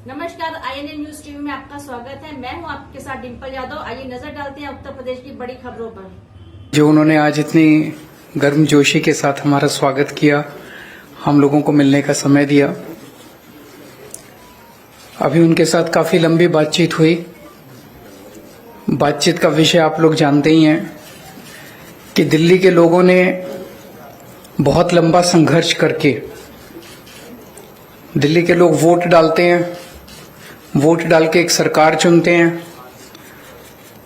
नमस्कार, INA news TV में आपका स्वागत है। मैं हूं आपके साथ डिम्पल यादव। आइए नजर डालते हैं उत्तर प्रदेश की बड़ी खबरों पर। जो उन्होंने आज इतनी गर्मजोशी के साथ हमारा स्वागत किया, हम लोगों को मिलने का समय दिया। अभी उनके साथ काफी लंबी बातचीत हुई। बातचीत का विषय आप लोग जानते ही हैं कि दिल्ली के लोगों ने बहुत लंबा संघर्ष करके, दिल्ली के लोग वोट डालते हैं, वोट डाल के एक सरकार चुनते हैं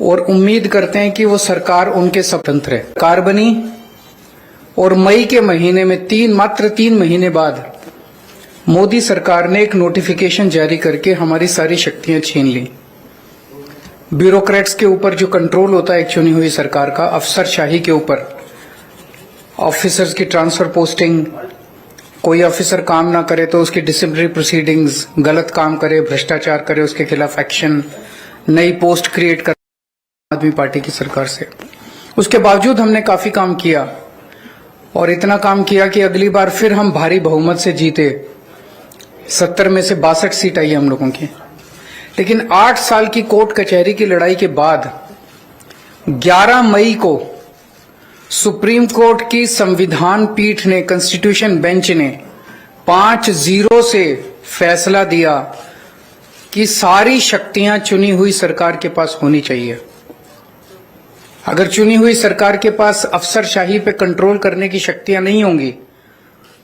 और उम्मीद करते हैं कि वो सरकार उनके स्वतंत्र है। सरकार बनी और मई के महीने में मात्र 3 महीने बाद मोदी सरकार ने एक नोटिफिकेशन जारी करके हमारी सारी शक्तियां छीन ली। ब्यूरोक्रेट्स के ऊपर जो कंट्रोल होता है एक चुनी हुई सरकार का, अफसरशाही के ऊपर, ऑफिसर्स की ट्रांसफर पोस्टिंग, कोई ऑफिसर काम ना करे तो उसकी डिसिप्लिनरी प्रोसीडिंग्स, गलत काम करे, भ्रष्टाचार करे, उसके खिलाफ एक्शन, नई पोस्ट क्रिएट कर आम आदमी पार्टी की सरकार से। उसके बावजूद हमने काफी काम किया और इतना काम किया कि अगली बार फिर हम भारी बहुमत से जीते। 70 में से 62 सीट आई हम लोगों की। लेकिन 8 साल की कोर्ट कचहरी की लड़ाई के बाद 11 मई को सुप्रीम कोर्ट की संविधान पीठ ने, कॉन्स्टिट्यूशन बेंच ने 5-0 से फैसला दिया कि सारी शक्तियां चुनी हुई सरकार के पास होनी चाहिए। अगर चुनी हुई सरकार के पास अफसरशाही पे कंट्रोल करने की शक्तियां नहीं होंगी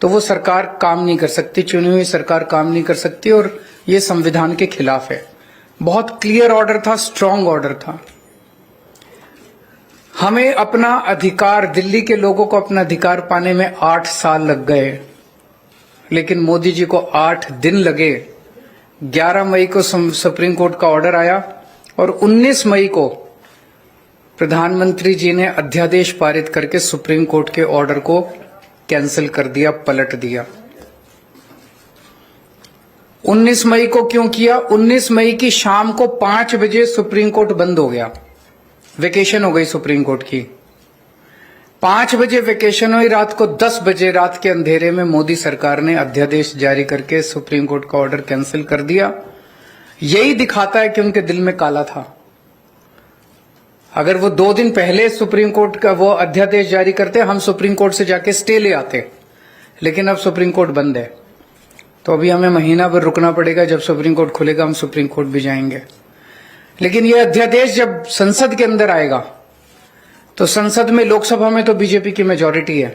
तो वो सरकार काम नहीं कर सकती, चुनी हुई सरकार काम नहीं कर सकती, और ये संविधान के खिलाफ है। बहुत क्लियर ऑर्डर था, स्ट्रांग ऑर्डर था। हमें अपना अधिकार, दिल्ली के लोगों को अपना अधिकार पाने में 8 साल लग गए, लेकिन मोदी जी को 8 दिन लगे। 11 मई को सुप्रीम कोर्ट का ऑर्डर आया और 19 मई को प्रधानमंत्री जी ने अध्यादेश पारित करके सुप्रीम कोर्ट के ऑर्डर को कैंसिल कर दिया, पलट दिया। 19 मई को क्यों किया? 19 मई की शाम को 5 बजे सुप्रीम कोर्ट बंद हो गया, वेकेशन हो गई सुप्रीम कोर्ट की। 5 बजे वेकेशन हुई, रात को 10 बजे रात के अंधेरे में मोदी सरकार ने अध्यादेश जारी करके सुप्रीम कोर्ट का ऑर्डर कैंसिल कर दिया। यही दिखाता है कि उनके दिल में काला था। अगर वो 2 दिन पहले सुप्रीम कोर्ट का वो अध्यादेश जारी करते, हम सुप्रीम कोर्ट से जाके स्टे ले आते, लेकिन अब सुप्रीम कोर्ट बंद है, तो अभी हमें महीना भर रुकना पड़ेगा। जब सुप्रीम कोर्ट खुलेगा हम सुप्रीम कोर्ट भी जाएंगे। लेकिन ये अध्यादेश जब संसद के अंदर आएगा तो संसद में, लोकसभा में तो बीजेपी की मेजॉरिटी है,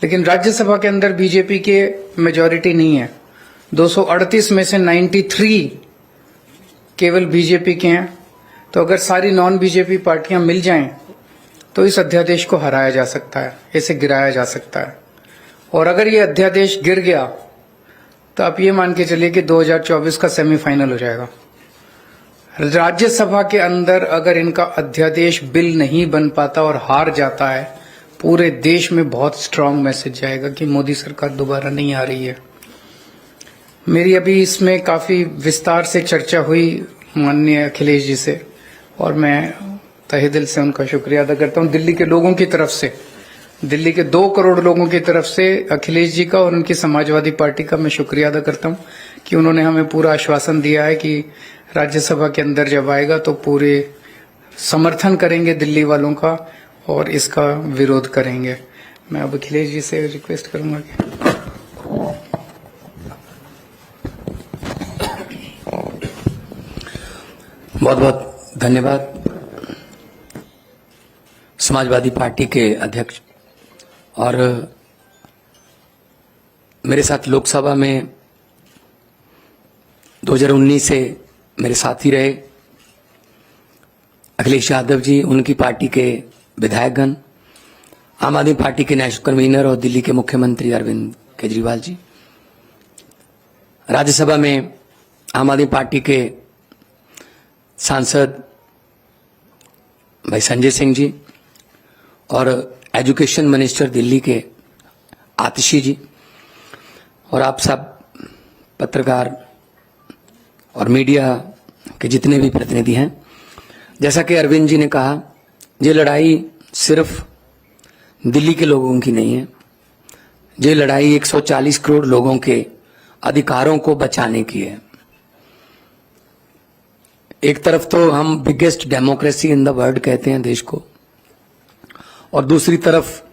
लेकिन राज्यसभा के अंदर बीजेपी के मेजॉरिटी नहीं है। 238 में से 93 केवल बीजेपी के हैं। तो अगर सारी नॉन बीजेपी पार्टियां मिल जाएं तो इस अध्यादेश को हराया जा सकता है, इसे गिराया जा सकता है। और अगर ये अध्यादेश गिर गया तो आप ये मान के चलिए कि 2024 का सेमीफाइनल हो जाएगा। राज्यसभा के अंदर अगर इनका अध्यादेश बिल नहीं बन पाता और हार जाता है, पूरे देश में बहुत स्ट्रांग मैसेज जाएगा कि मोदी सरकार दोबारा नहीं आ रही है। मेरी अभी इसमें काफी विस्तार से चर्चा हुई माननीय अखिलेश जी से, और मैं तहे दिल से उनका शुक्रिया अदा करता हूं। दिल्ली के लोगों की तरफ से, दिल्ली के 2 करोड़ लोगों की तरफ से अखिलेश जी का और उनकी समाजवादी पार्टी का मैं शुक्रिया अदा करता हूं कि उन्होंने हमें पूरा आश्वासन दिया है कि राज्यसभा के अंदर जब आएगा तो पूरे समर्थन करेंगे दिल्ली वालों का और इसका विरोध करेंगे। मैं अब अखिलेश जी से रिक्वेस्ट करूंगा कि बहुत बहुत धन्यवाद। समाजवादी पार्टी के अध्यक्ष और मेरे साथ लोकसभा में 2019 से मेरे साथी रहे अखिलेश यादव जी, उनकी पार्टी के विधायकगण, आम आदमी पार्टी के नेशनल कन्वीनर और दिल्ली के मुख्यमंत्री अरविंद केजरीवाल जी, राज्यसभा में आम आदमी पार्टी के सांसद भाई संजय सिंह जी और एजुकेशन मिनिस्टर दिल्ली के आतिशी जी, और आप सब पत्रकार और मीडिया के जितने भी प्रतिनिधि हैं। जैसा कि अरविंद जी ने कहा, ये लड़ाई सिर्फ दिल्ली के लोगों की नहीं है, ये लड़ाई 140 करोड़ लोगों के अधिकारों को बचाने की है। एक तरफ तो हम biggest democracy in the world कहते हैं देश को, और दूसरी तरफ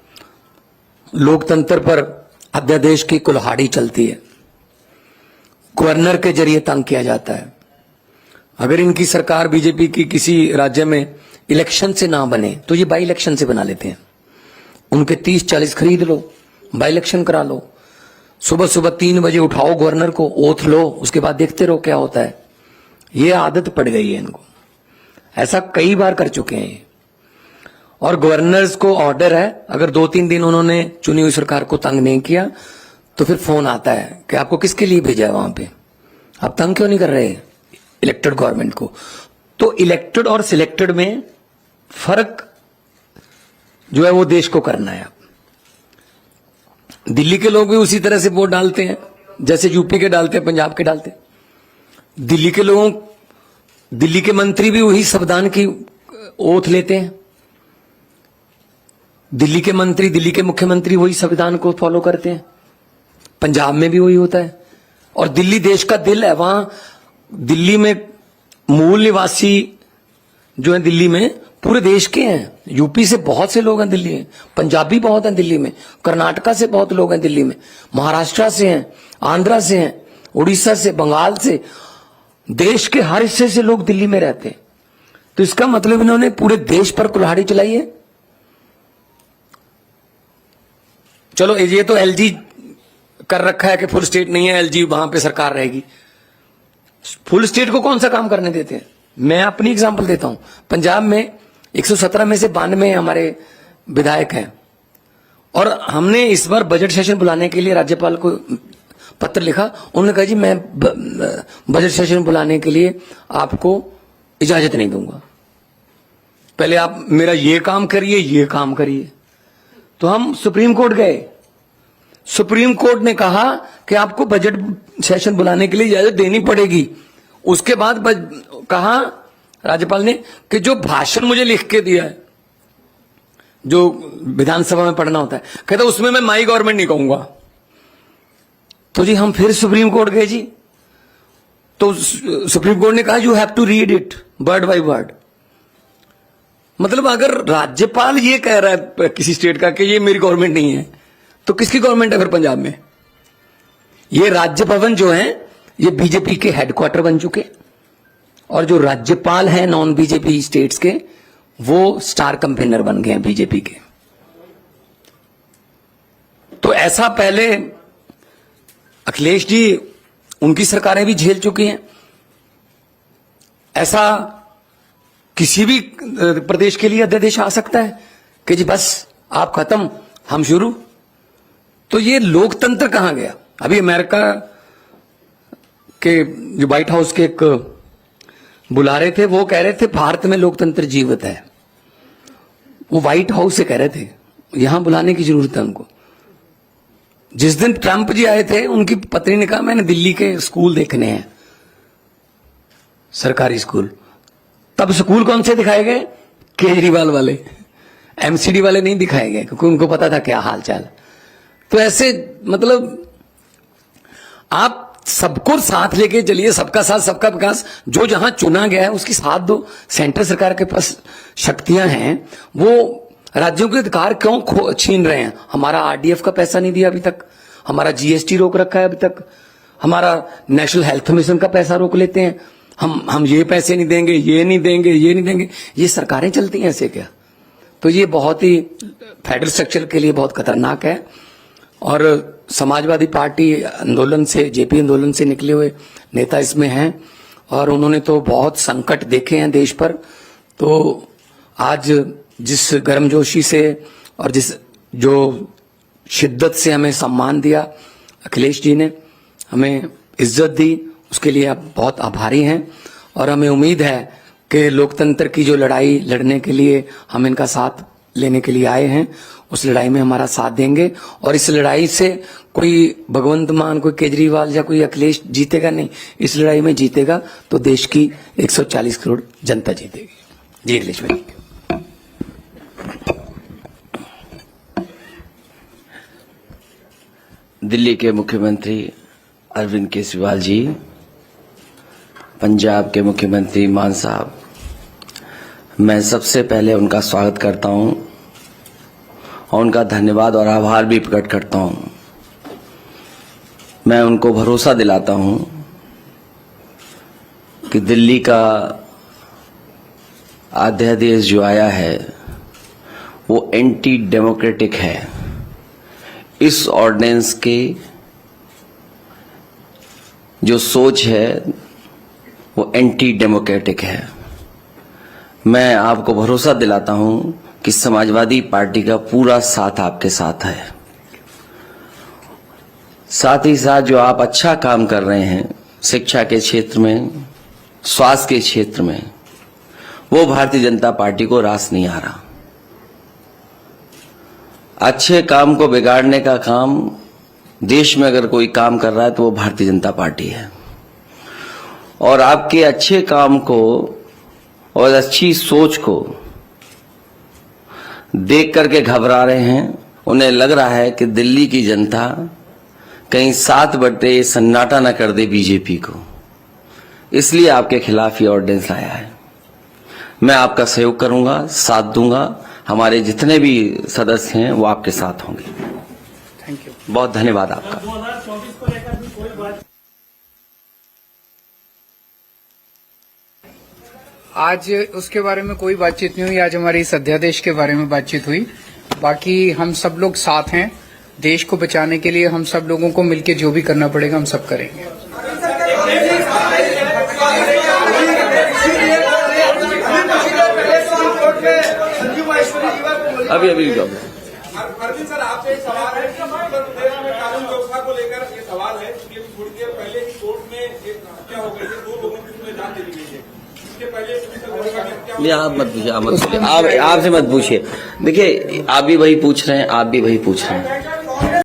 लोकतंत्र पर अध्यादेश की कुल्हाड़ी चलती है, गवर्नर के जरिए तंग किया जाता है। अगर इनकी सरकार बीजेपी की किसी राज्य में इलेक्शन से ना बने तो ये बाई इलेक्शन से बना लेते हैं। उनके 30-40 खरीद लो, बाई इलेक्शन करा लो, सुबह सुबह 3 बजे उठाओ गवर्नर को, ओथ लो, उसके बाद देखते रहो क्या होता है। ये आदत पड़ गई है इनको, ऐसा कई बार कर चुके हैं ये। और गवर्नर्स को ऑर्डर है, अगर 2-3 दिन उन्होंने चुनी हुई सरकार को तंग नहीं किया तो फिर फोन आता है कि आपको किसके लिए भेजा है वहां पे, आप तंग क्यों नहीं कर रहे इलेक्टेड गवर्नमेंट को। तो इलेक्टेड और सिलेक्टेड में फर्क जो है वो देश को करना है। दिल्ली के लोग भी उसी तरह से वोट डालते हैं जैसे यूपी के डालते हैं, पंजाब के डालते हैं। दिल्ली के मंत्री भी वही संविधान की ओथ लेते हैं, दिल्ली के मंत्री, दिल्ली के मुख्यमंत्री वही संविधान को फॉलो करते हैं। पंजाब में भी वही होता है। और दिल्ली देश का दिल है, वहां दिल्ली में मूल निवासी जो है दिल्ली में पूरे देश के हैं। यूपी से बहुत से लोग हैं दिल्ली में, पंजाबी बहुत हैं दिल्ली में, कर्नाटका से बहुत लोग हैं दिल्ली में, महाराष्ट्र से हैं, आंध्रा से हैं, उड़ीसा से, बंगाल से, देश के हर हिस्से से लोग दिल्ली में रहते हैं। तो इसका मतलब इन्होंने पूरे देश पर कुल्हाड़ी चलाई है। चलो ये तो एलजी कर रखा है कि फुल स्टेट नहीं है, एलजी वहां पे सरकार रहेगी। फुल स्टेट को कौन सा काम करने देते हैं। मैं अपनी एग्जांपल देता हूं, पंजाब में 117 में से 92 हमारे विधायक हैं, और हमने इस बार बजट सेशन बुलाने के लिए राज्यपाल को पत्र लिखा। उन्होंने कहा जी मैं बजट सेशन बुलाने के लिए आपको इजाजत नहीं दूंगा, पहले आप मेरा ये काम करिए, ये काम करिए। तो हम सुप्रीम कोर्ट गए, सुप्रीम कोर्ट ने कहा कि आपको बजट सेशन बुलाने के लिए इजाजत देनी पड़ेगी। उसके बाद कहा राज्यपाल ने कि जो भाषण मुझे लिख के दिया है, जो विधानसभा में पढ़ना होता है, कहता उसमें मैं माई गवर्नमेंट नहीं कहूंगा। तो जी हम फिर सुप्रीम कोर्ट गए जी, तो सुप्रीम कोर्ट ने कहा you have to read it word by word. मतलब अगर राज्यपाल ये कह रहा है किसी स्टेट का कि ये मेरी गवर्नमेंट नहीं है, तो किसकी गवर्नमेंट है फिर पंजाब में। ये राज्य भवन जो है ये बीजेपी के हेडक्वार्टर बन चुके, और जो राज्यपाल हैं नॉन बीजेपी स्टेट्स के वो स्टार कैंपेनर बन गए हैं बीजेपी के। तो ऐसा पहले अखिलेश जी, उनकी सरकारें भी झेल चुकी हैं। ऐसा किसी भी प्रदेश के लिए अध्यादेश आ सकता है कि जी बस आप खत्म हम शुरू। तो ये लोकतंत्र कहां गया। अभी अमेरिका के जो व्हाइट हाउस के एक बुला रहे थे, वो कह रहे थे भारत में लोकतंत्र जीवित है। वो व्हाइट हाउस से कह रहे थे, यहां बुलाने की जरूरत है उनको। जिस दिन ट्रंप जी आए थे, उनकी पत्नी ने कहा मैंने दिल्ली के स्कूल देखने हैं, सरकारी स्कूल। तब स्कूल कौन से दिखाए गए, केजरीवाल वाले, एमसीडी वाले नहीं दिखाए गए, क्योंकि उनको पता था क्या हाल चाल। तो ऐसे मतलब आप सबको साथ लेके चलिए, सबका साथ सबका विकास। जो जहां चुना गया है उसकी साथ दो। सेंट्रल सरकार के पास शक्तियां हैं, वो राज्यों के अधिकार क्यों छीन रहे हैं। हमारा आरडीएफ का पैसा नहीं दिया अभी तक, हमारा जीएसटी रोक रखा है अभी तक, हमारा नेशनल हेल्थ मिशन का पैसा रोक लेते हैं। हम ये पैसे नहीं देंगे, ये नहीं देंगे, ये नहीं देंगे। ये सरकारें चलती हैं ऐसे क्या। तो ये बहुत ही फेडरल स्ट्रक्चर के लिए बहुत खतरनाक है। और समाजवादी पार्टी आंदोलन से, जेपी आंदोलन से निकले हुए नेता इसमें हैं, और उन्होंने तो बहुत संकट देखे हैं देश पर। तो आज जिस गर्मजोशी से और जिस जो शिद्दत से हमें सम्मान दिया अखिलेश जी ने, हमें इज्जत दी, उसके लिए आप बहुत आभारी हैं। और हमें उम्मीद है कि लोकतंत्र की जो लड़ाई लड़ने के लिए हम इनका साथ लेने के लिए आए हैं, उस लड़ाई में हमारा साथ देंगे। और इस लड़ाई से कोई भगवंत मान, कोई केजरीवाल या कोई अखिलेश जीतेगा नहीं। इस लड़ाई में जीतेगा तो देश की 140 करोड़ जनता जीतेगी। जी अखिलेश भाई। दिल्ली के मुख्यमंत्री अरविंद केजरीवाल जी, पंजाब के मुख्यमंत्री मान साहब, मैं सबसे पहले उनका स्वागत करता हूं और उनका धन्यवाद और आभार भी प्रकट करता हूं। मैं उनको भरोसा दिलाता हूं कि दिल्ली का अध्यादेश जो आया है वो एंटी डेमोक्रेटिक है। इस ऑर्डिनेंस के जो सोच है वो एंटी डेमोक्रेटिक है। मैं आपको भरोसा दिलाता हूं कि समाजवादी पार्टी का पूरा साथ आपके साथ है। साथ ही साथ जो आप अच्छा काम कर रहे हैं शिक्षा के क्षेत्र में, स्वास्थ्य के क्षेत्र में, वो भारतीय जनता पार्टी को रास नहीं आ रहा। अच्छे काम को बिगाड़ने का काम देश में अगर कोई काम कर रहा है तो वो भारतीय जनता पार्टी है। और आपके अच्छे काम को और अच्छी सोच को देख करके घबरा रहे हैं। उन्हें लग रहा है कि दिल्ली की जनता कहीं 7 बटे सन्नाटा न कर दे बीजेपी को, इसलिए आपके खिलाफ ये ऑर्डिनेंस आया है। मैं आपका सहयोग करूंगा, साथ दूंगा। हमारे जितने भी सदस्य हैं वो आपके साथ होंगे। Thank you. बहुत धन्यवाद आपका। 2024 को लेकर भी कोई बात आज उसके बारे में कोई बातचीत नहीं हुई। आज हमारी इस अध्यादेश के बारे में बातचीत हुई। बाकी हम सब लोग साथ हैं। देश को बचाने के लिए हम सब लोगों को मिलकर जो भी करना पड़ेगा हम सब करेंगे। अभी अरविंद सर, आपसे एक सवाल है कि उत्तर प्रदेश में कानून व्यवस्था को लेकर ये सवाल है कि थोड़ी देर पहले ही कोर्ट में एक हत्या हो गई है, 2 लोगों की उसमें जान दे दी गई है। इसके पहले नहीं, आप मत पूछिए, आप आपसे मत पूछिए। देखिए, आप भी वही पूछ रहे हैं, आप भी वही पूछ रहे हैं।